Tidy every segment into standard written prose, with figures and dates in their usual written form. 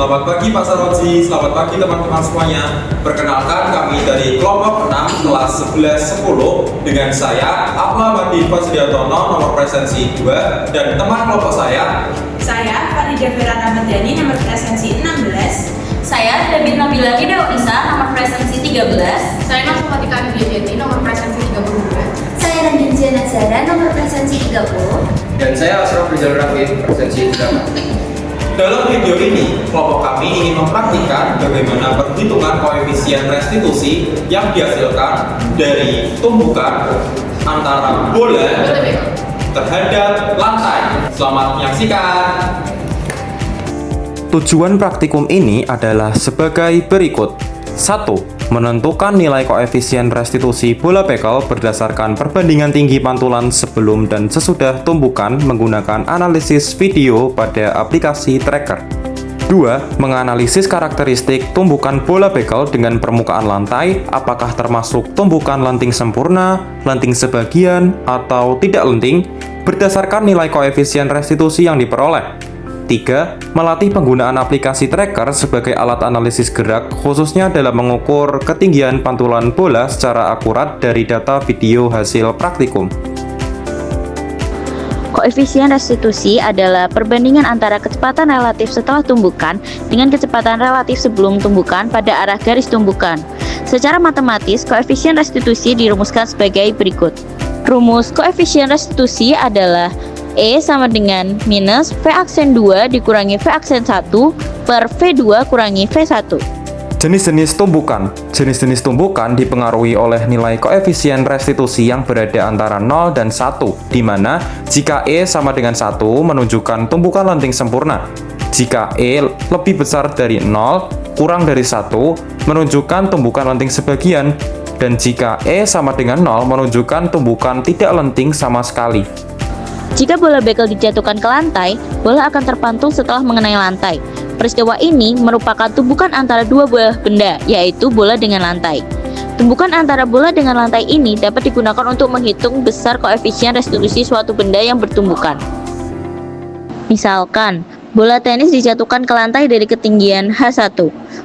Selamat pagi Pak Saroji, selamat pagi teman-teman semuanya. Perkenalkan kami dari kelompok 6 kelas 11-10 dengan saya Apla Madi Fasriatono nomor presensi 2 dan teman kelompok saya Farida Verana Madani nomor presensi 16. Saya David Nabila Ida Isa nomor presensi 13. Saya Nasumatika Yeti nomor presensi 32. Saya Randy Nazara nomor presensi 30. Dan saya Asraf Rizal Rafid presensi 8. Dalam video ini, kelompok kami ingin mempraktikkan bagaimana perhitungan koefisien restitusi yang dihasilkan dari tumbukan antara bola terhadap lantai. Selamat menyaksikan. Tujuan praktikum ini adalah sebagai berikut. 1. Menentukan nilai koefisien restitusi bola bekel berdasarkan perbandingan tinggi pantulan sebelum dan sesudah tumbukan menggunakan analisis video pada aplikasi tracker. 2. Menganalisis karakteristik tumbukan bola bekel dengan permukaan lantai, apakah termasuk tumbukan lenting sempurna, lenting sebagian, atau tidak lenting, berdasarkan nilai koefisien restitusi yang diperoleh. 3. Melatih penggunaan aplikasi tracker sebagai alat analisis gerak khususnya dalam mengukur ketinggian pantulan bola secara akurat dari data video hasil praktikum. Koefisien restitusi adalah perbandingan antara kecepatan relatif setelah tumbukan dengan kecepatan relatif sebelum tumbukan pada arah garis tumbukan. Secara matematis, koefisien restitusi dirumuskan sebagai berikut. Rumus koefisien restitusi adalah E sama dengan minus V aksen 2 dikurangi V aksen 1 per V2 kurangi V1. Jenis-jenis tumbukan. Jenis-jenis tumbukan dipengaruhi oleh nilai koefisien restitusi yang berada antara 0 dan 1, di mana jika E sama dengan 1 menunjukkan tumbukan lenting sempurna. Jika E lebih besar dari 0, kurang dari 1, menunjukkan tumbukan lenting sebagian, dan jika E sama dengan 0 menunjukkan tumbukan tidak lenting sama sekali. Jika bola bekel dijatuhkan ke lantai, bola akan terpantul setelah mengenai lantai. Peristiwa ini merupakan tumbukan antara dua buah benda, yaitu bola dengan lantai. Tumbukan antara bola dengan lantai ini dapat digunakan untuk menghitung besar koefisien restitusi suatu benda yang bertumbukan. Misalkan, bola tenis dijatuhkan ke lantai dari ketinggian H1,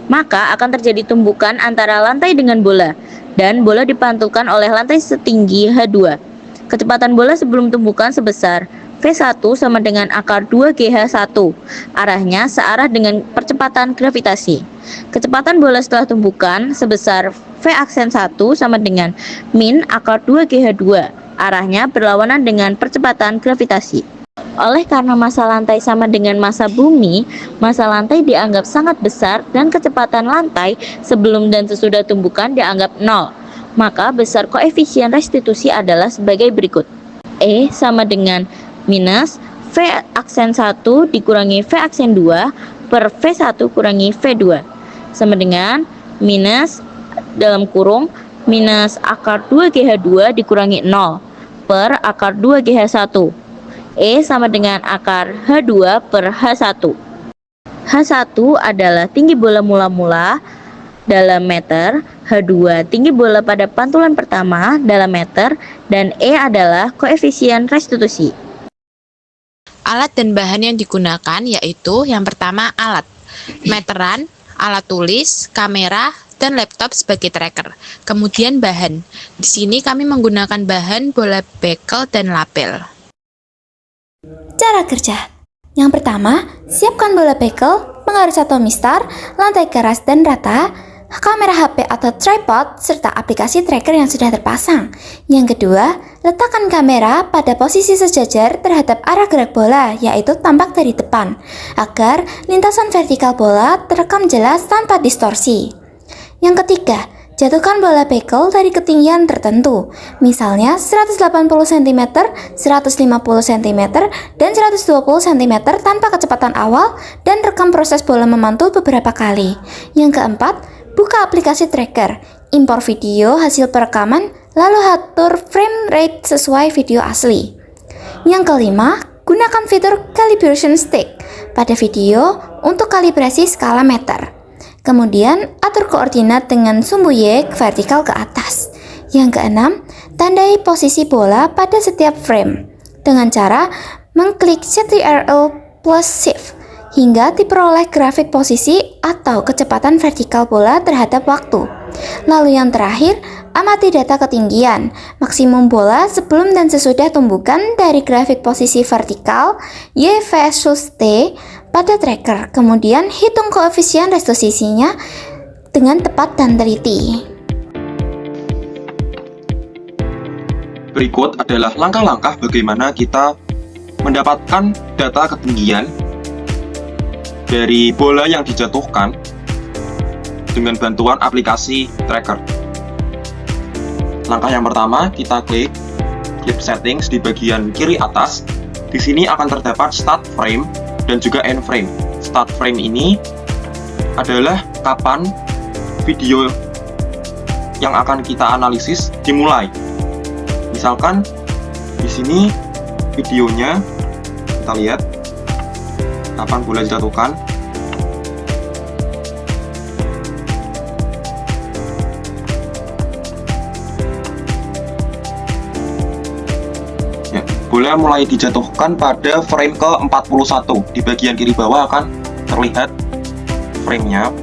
maka akan terjadi tumbukan antara lantai dengan bola, dan bola dipantulkan oleh lantai setinggi H2. Kecepatan bola sebelum tumbukan sebesar V1 sama dengan akar 2GH1. Arahnya searah dengan percepatan gravitasi. Kecepatan bola setelah tumbukan sebesar V aksen 1 sama dengan min akar 2GH2. Arahnya berlawanan dengan percepatan gravitasi. Oleh karena massa lantai sama dengan massa bumi, massa lantai dianggap sangat besar dan kecepatan lantai sebelum dan sesudah tumbukan dianggap 0. Maka besar koefisien restitusi adalah sebagai berikut. E sama dengan minus V aksen 1 dikurangi V aksen 2 per V1 kurangi V2 sama dengan minus dalam kurung minus akar 2GH2 dikurangi 0 per akar 2GH1. E sama dengan akar H2 per H1. H1 adalah tinggi bola mula-mula dalam meter, H2 tinggi bola pada pantulan pertama dalam meter, dan E adalah koefisien restitusi. Alat dan bahan yang digunakan yaitu yang pertama alat, meteran, alat tulis, kamera, dan laptop sebagai tracker. Kemudian bahan. Di sini kami menggunakan bahan bola bekel dan lapel. Cara kerja. Yang pertama, siapkan bola bekel, penggaris atau mistar, lantai keras dan rata, kamera HP atau tripod, serta aplikasi tracker yang sudah terpasang. Yang kedua, letakkan kamera pada posisi sejajar terhadap arah gerak bola, yaitu tampak dari depan, agar lintasan vertikal bola terekam jelas tanpa distorsi. Yang ketiga, jatuhkan bola bekel dari ketinggian tertentu, misalnya 180 cm, 150 cm, dan 120 cm tanpa kecepatan awal, dan rekam proses bola memantul beberapa kali. Yang keempat, buka aplikasi tracker, impor video hasil perekaman, lalu atur frame rate sesuai video asli. Yang kelima, gunakan fitur calibration stick pada video untuk kalibrasi skala meter. Kemudian, atur koordinat dengan sumbu Y vertikal ke atas. Yang keenam, tandai posisi bola pada setiap frame dengan cara mengklik Ctrl plus Shift. hingga diperoleh grafik posisi atau kecepatan vertikal bola terhadap waktu. Lalu yang terakhir, amati data ketinggian, maksimum bola sebelum dan sesudah tumbukan dari grafik posisi vertikal Y versus T pada tracker. Kemudian hitung koefisien restitusinya dengan tepat dan teliti. Berikut adalah langkah-langkah bagaimana kita mendapatkan data ketinggian dari bola yang dijatuhkan dengan bantuan aplikasi tracker. Langkah yang pertama, kita klik Clip Settings di bagian kiri atas. Di sini akan terdapat Start Frame dan juga End Frame. Start Frame ini adalah kapan video yang akan kita analisis dimulai. Misalkan di sini videonya kita lihat kapan bola dijatuhkan. Ya, bola mulai dijatuhkan pada frame ke-41. Di bagian kiri bawah akan terlihat framenya.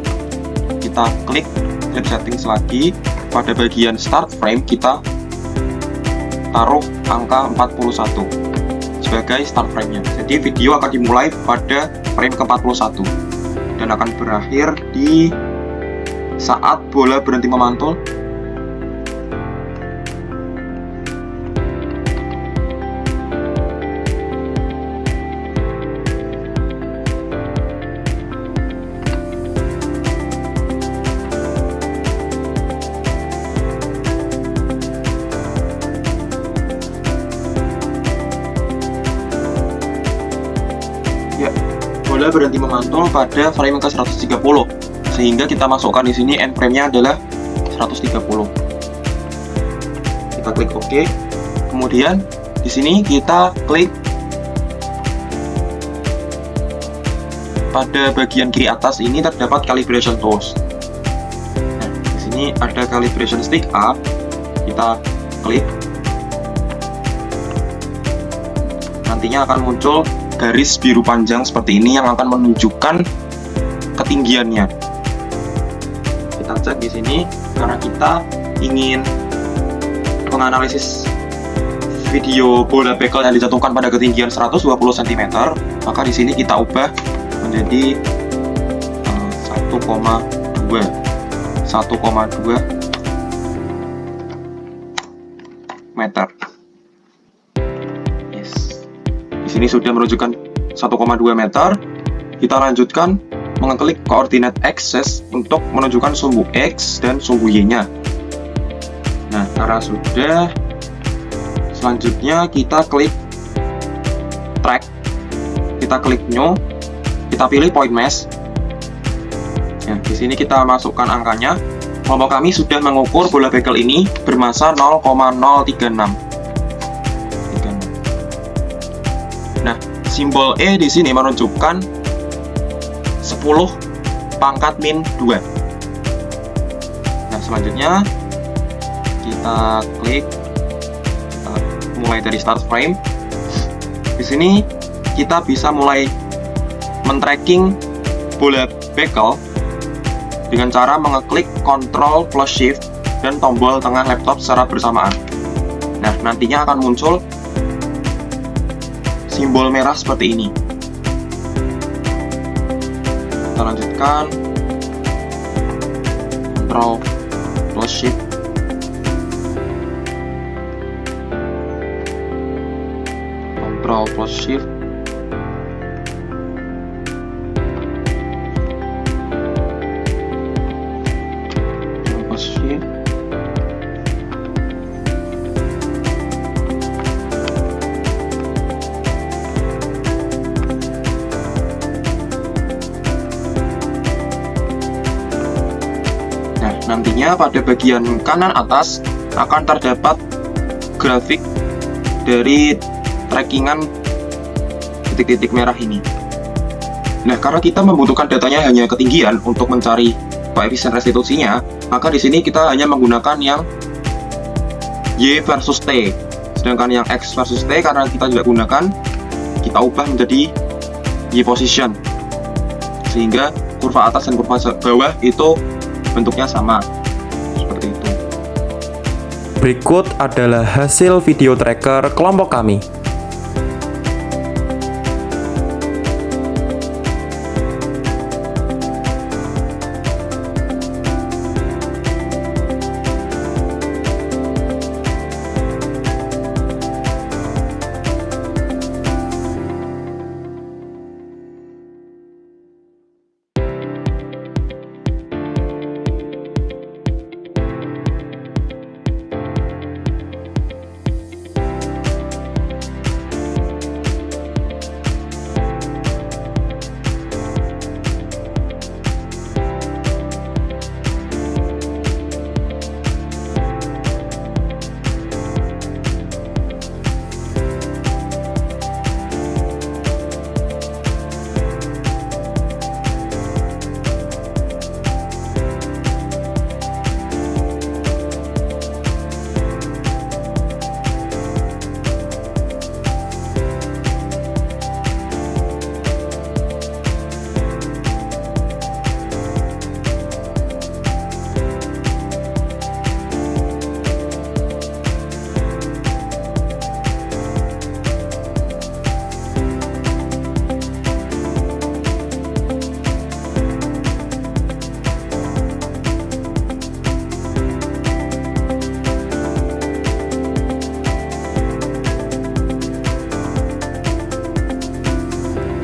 Kita klik Clip Settings lagi. Pada bagian Start Frame kita taruh angka 41 sebagai start frame-nya. Jadi video akan dimulai pada frame ke-41 dan akan berakhir di saat bola berhenti memantul. Ya, bola berhenti memantul pada frame ke-130, sehingga kita masukkan di sini end frame-nya adalah 130. Kita klik OK. Kemudian di sini kita klik pada bagian kiri atas ini terdapat calibration tools. Nah, di sini ada calibration stick A. Kita klik. Nantinya akan muncul garis biru panjang seperti ini yang akan menunjukkan ketinggiannya. Kita cek di sini karena kita ingin menganalisis video bola bekel yang dijatuhkan pada ketinggian 120 cm, maka di sini kita ubah menjadi 1,2 meter. Di sini sudah menunjukkan 1,2 meter. Kita lanjutkan mengeklik koordinat axis untuk menunjukkan sumbu X dan sumbu Y-nya. Nah, karena sudah, selanjutnya kita klik track. Kita klik new. Kita pilih point mesh. Nah, di sini kita masukkan angkanya. Kelompok kami sudah mengukur bola bekel ini bermassa 0,036. Nah, simbol E di sini menunjukkan 10 pangkat min 2. Nah, selanjutnya kita klik, kita mulai dari start frame. Di sini kita bisa mulai men-tracking bola bekel dengan cara mengeklik Ctrl plus Shift dan tombol tengah laptop secara bersamaan. Nah, nantinya akan muncul simbol merah seperti ini. Kita lanjutkan Ctrl plus Shift, Ctrl plus Shift, Ctrl plus Shift. Nantinya pada bagian kanan atas akan terdapat grafik dari trackingan titik-titik merah ini. Nah, karena kita membutuhkan datanya hanya ketinggian untuk mencari koefisien restitusinya, maka di sini kita hanya menggunakan yang Y versus T. Sedangkan yang X versus T karena kita tidak gunakan, kita ubah menjadi Y position. sehingga kurva atas dan kurva bawah itu bentuknya sama seperti itu. Berikut adalah hasil video tracker kelompok kami.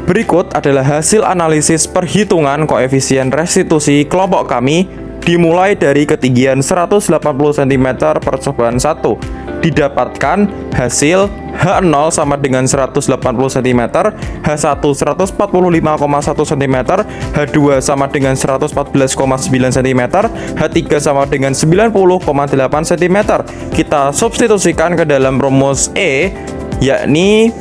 Berikut adalah hasil analisis perhitungan koefisien restitusi kelompok kami dimulai dari ketinggian 180 cm percobaan 1. Didapatkan hasil H0 sama dengan 180 cm, H1 145,1 cm, H2 sama dengan 114,9 cm, H3 sama dengan 90,8 cm. Kita substitusikan ke dalam rumus E, yakni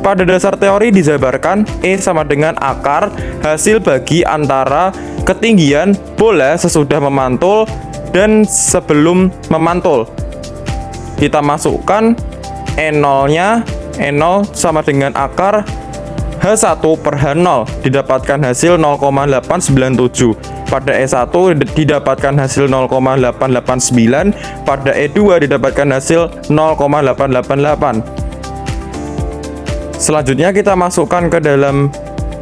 pada dasar teori dijabarkan E sama dengan akar hasil bagi antara ketinggian bola sesudah memantul dan sebelum memantul. Kita masukkan E0-nya, E0 sama dengan akar H1 per H0, didapatkan hasil 0,897. Pada E1 didapatkan hasil 0,889, pada E2 didapatkan hasil 0,888. Selanjutnya kita masukkan ke dalam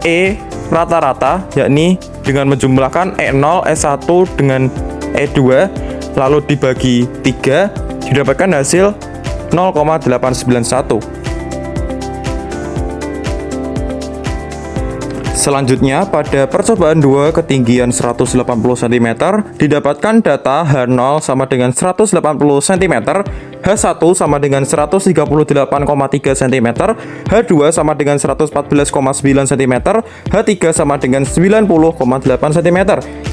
E rata-rata, yakni dengan menjumlahkan E0, E1 dengan E2, lalu dibagi 3, didapatkan hasil 0,891. Selanjutnya, pada percobaan 2 ketinggian 180 cm, didapatkan data H0 sama dengan 180 cm, H1 sama dengan 138,3 cm, H2 sama dengan 114,9 cm, H3 sama dengan 90,8 cm.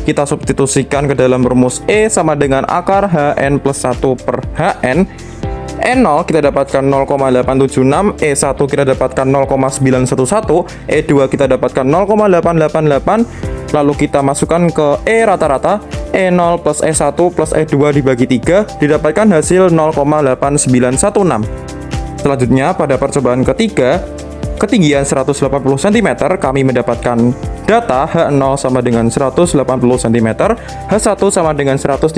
Kita substitusikan ke dalam rumus E sama dengan akar Hn plus 1 per Hn. E0 kita dapatkan 0,876, E1 kita dapatkan 0,911, E2 kita dapatkan 0,888. Lalu kita masukkan ke E rata-rata, E0 plus E1 plus E2 dibagi 3, didapatkan hasil 0,8916. Selanjutnya pada percobaan ketiga, ketinggian 180 cm, kami mendapatkan data H0 sama dengan 180 cm, H1 sama dengan 134,5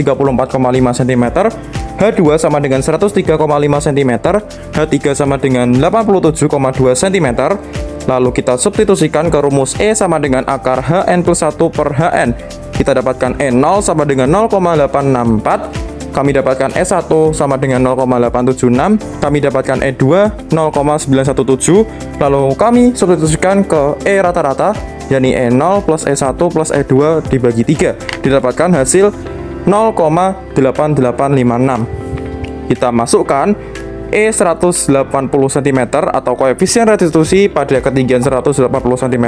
cm, H2 sama dengan 103,5 cm, H3 sama dengan 87,2 cm. Lalu kita substitusikan ke rumus E sama dengan akar Hn plus 1 per Hn. Kita dapatkan E0 sama dengan 0,864, kami dapatkan E1 sama dengan 0,876, kami dapatkan E2 0,917, lalu kami substitusikan ke E rata-rata, yakni E0 plus E1 plus E2 dibagi 3, didapatkan hasil 0,8856. Kita masukkan E 180 cm atau koefisien restitusi pada ketinggian 180 cm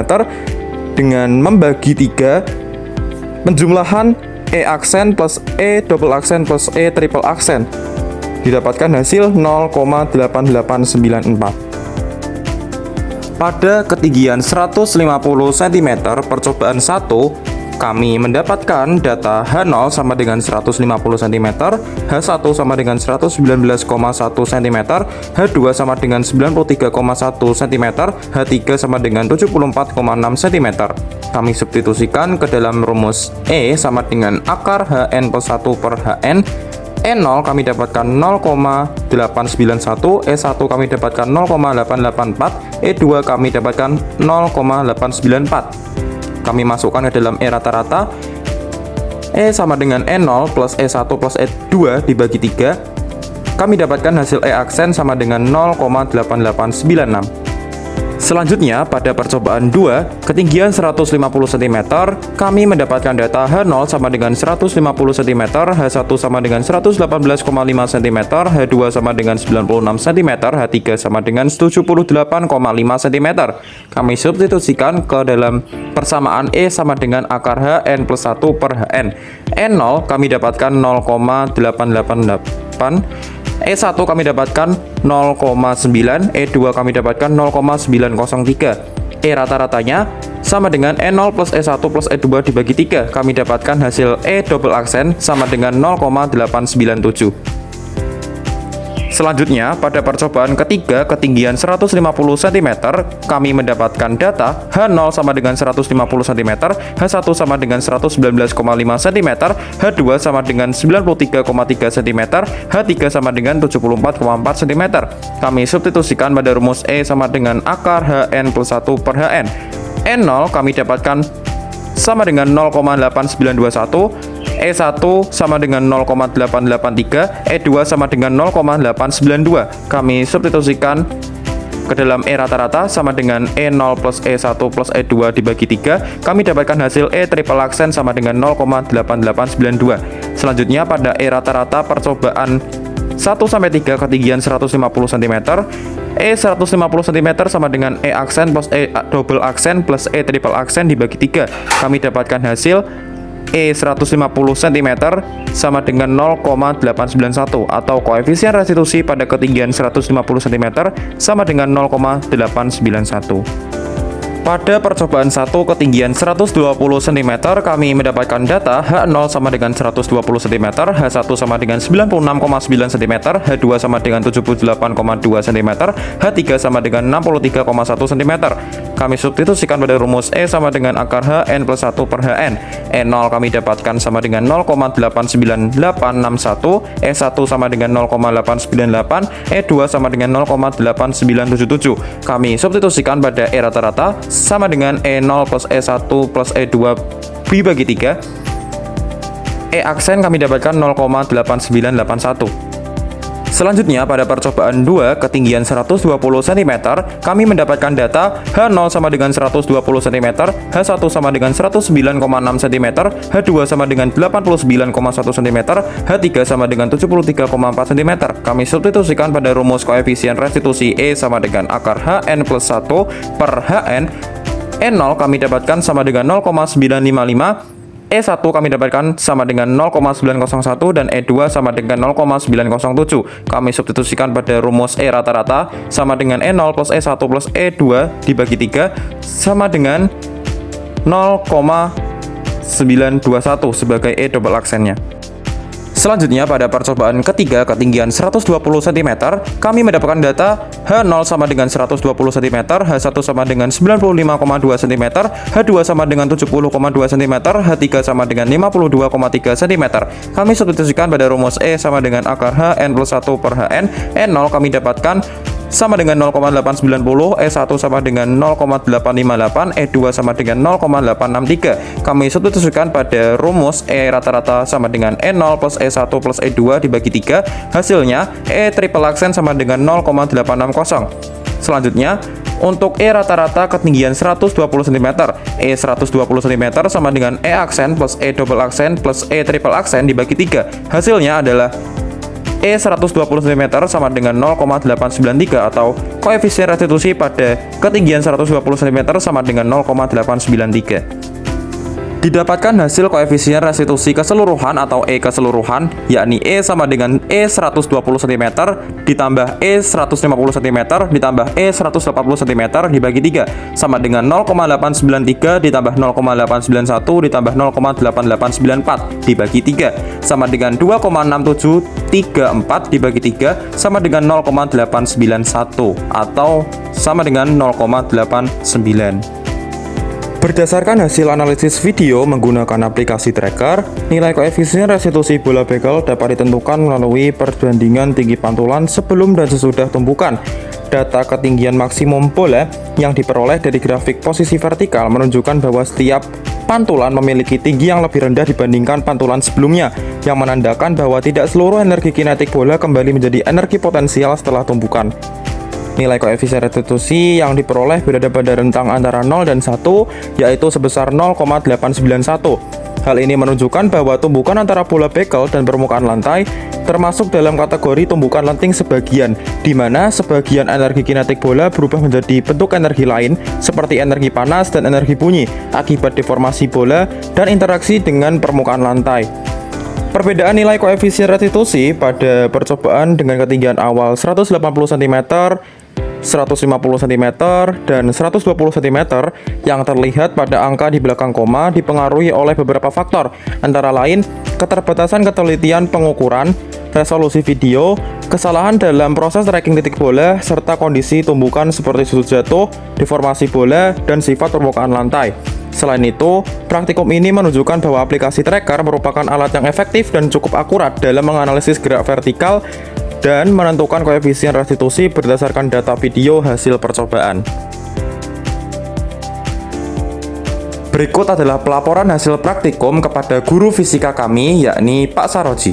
dengan membagi 3 penjumlahan E aksen plus E double aksen plus E triple aksen, didapatkan hasil 0,8894. Pada ketinggian 150 cm percobaan 1, kami mendapatkan data H0 sama dengan 150 cm, H1 sama dengan 119,1 cm, H2 sama dengan 93,1 cm, H3 sama dengan 74,6 cm. Kami substitusikan ke dalam rumus E sama dengan akar Hn plus 1 per Hn. E0 kami dapatkan 0,891, E1 kami dapatkan 0,884, E2 kami dapatkan 0,894. Kami masukkan ke dalam E rata-rata. E sama dengan E0 plus E1 plus E2 dibagi 3. Kami dapatkan hasil E aksen sama dengan 0,8896. Selanjutnya, pada percobaan 2, ketinggian 150 cm, kami mendapatkan data H0 sama dengan 150 cm, H1 sama dengan 118,5 cm, H2 sama dengan 96 cm, H3 sama dengan 78,5 cm. Kami substitusikan ke dalam persamaan E sama dengan akar Hn plus 1 per Hn. E0 kami dapatkan 0,888, E1 kami dapatkan 0,9, E2 kami dapatkan 0,903. E rata-ratanya sama dengan E0 plus E1 plus E2 dibagi 3. Kami dapatkan hasil E double aksen sama dengan 0,897. Selanjutnya, pada percobaan ketiga ketinggian 150 cm, kami mendapatkan data H0 sama dengan 150 cm, H1 sama dengan 119,5 cm, H2 sama dengan 93,3 cm, H3 sama dengan 74,4 cm. Kami substitusikan pada rumus E sama dengan akar Hn plus 1 per Hn. E0 kami dapatkan sama dengan 0,8921, E1 sama dengan 0,883, E2 sama dengan 0,892. Kami substitusikan ke dalam E rata-rata sama dengan E0 plus E1 plus E2 dibagi 3. Kami dapatkan hasil E triple aksen sama dengan 0,8892. Selanjutnya, pada E rata-rata percobaan 1-3 ketinggian 150 cm, E 150 cm sama dengan E aksen plus E double aksen plus E triple aksen dibagi 3. Kami dapatkan hasil E 150 cm sama dengan 0,891 atau koefisien restitusi pada ketinggian 150 cm sama dengan 0,891. Pada percobaan 1 ketinggian 120 cm, kami mendapatkan data H0 sama dengan 120 cm, H1 sama dengan 96,9 cm, H2 sama dengan 78,2 cm, H3 sama dengan 63,1 cm. Kami substitusikan pada rumus E sama dengan akar Hn plus 1 per Hn. E0 kami dapatkan sama dengan 0,89861, E1 sama dengan 0,898, E2 sama dengan 0,8977. Kami substitusikan pada E rata-rata sama dengan E0 plus E1 plus E2 dibagi 3. E aksen kami dapatkan 0,8981. Selanjutnya, pada percobaan 2 ketinggian 120 cm, kami mendapatkan data H0 sama dengan 120 cm, H1 sama dengan 109,6 cm, H2 sama dengan 89,1 cm, H3 sama dengan 73,4 cm. Kami substitusikan pada rumus koefisien restitusi E sama dengan akar Hn plus 1 per Hn. E0 kami dapatkan sama dengan 0,955, E1 kami dapatkan sama dengan 0,901 dan E2 sama dengan 0,907. Kami substitusikan pada rumus E rata-rata sama dengan E0 plus E1 plus E2 dibagi 3 sama dengan 0,921 sebagai E double aksennya. Selanjutnya, pada percobaan ketiga ketinggian 120 cm, kami mendapatkan data H0 sama dengan 120 cm, H1 sama dengan 95,2 cm, H2 sama dengan 70,2 cm, H3 sama dengan 52,3 cm. Kami substitusikan pada rumus E sama dengan akar Hn plus 1 per Hn. E0 kami dapatkan sama dengan 0,890, E1 sama dengan 0,858, E2 sama dengan 0,863. Kami substitusikan pada rumus E rata-rata sama dengan E0 plus E1 plus E2 dibagi 3. Hasilnya E triple aksen sama dengan 0,860. Selanjutnya, untuk E rata-rata ketinggian 120 cm, E 120 cm sama dengan E aksen plus E double aksen plus E triple aksen dibagi 3. Hasilnya adalah E 120 cm sama dengan 0,893 atau koefisien restitusi pada ketinggian 120 cm sama dengan 0,893. Didapatkan hasil koefisien restitusi keseluruhan atau E keseluruhan, yakni E sama dengan E 120 cm ditambah E 150 cm ditambah E 180 cm dibagi 3 sama dengan 0,893 ditambah 0,891 ditambah 0,8894 dibagi 3 sama dengan 2,6734 dibagi 3 sama dengan 0,891 atau sama dengan 0,89. Berdasarkan hasil analisis video menggunakan aplikasi tracker, nilai koefisien restitusi bola bekel dapat ditentukan melalui perbandingan tinggi pantulan sebelum dan sesudah tumbukan. Data ketinggian maksimum bola yang diperoleh dari grafik posisi vertikal menunjukkan bahwa setiap pantulan memiliki tinggi yang lebih rendah dibandingkan pantulan sebelumnya, yang menandakan bahwa tidak seluruh energi kinetik bola kembali menjadi energi potensial setelah tumbukan. Nilai koefisien restitusi yang diperoleh berada pada rentang antara 0 dan 1, yaitu sebesar 0,891. Hal ini menunjukkan bahwa tumbukan antara bola bekel dan permukaan lantai termasuk dalam kategori tumbukan lenting sebagian, di mana sebagian energi kinetik bola berubah menjadi bentuk energi lain, seperti energi panas dan energi bunyi, akibat deformasi bola dan interaksi dengan permukaan lantai. Perbedaan nilai koefisien restitusi pada percobaan dengan ketinggian awal 180 cm, 150 cm, dan 120 cm yang terlihat pada angka di belakang koma dipengaruhi oleh beberapa faktor, antara lain keterbatasan ketelitian pengukuran, resolusi video, kesalahan dalam proses tracking titik bola, serta kondisi tumbukan seperti sudut jatuh, deformasi bola, dan sifat permukaan lantai. Selain itu, praktikum ini menunjukkan bahwa aplikasi tracker merupakan alat yang efektif dan cukup akurat dalam menganalisis gerak vertikal dan menentukan koefisien restitusi berdasarkan data video hasil percobaan. Berikut adalah pelaporan hasil praktikum kepada guru fisika kami, yakni Pak Saroji.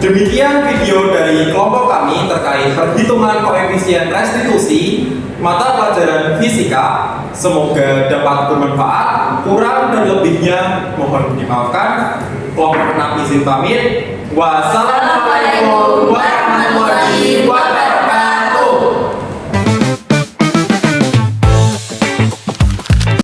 Demikian video dari kelompok kami terkait perhitungan koefisien restitusi mata pelajaran fisika. Semoga dapat bermanfaat. Kurang dan lebihnya mohon dimaafkan. Kelompok 6 izin pamit. Wassalamualaikum warahmatullahi wabarakatuh.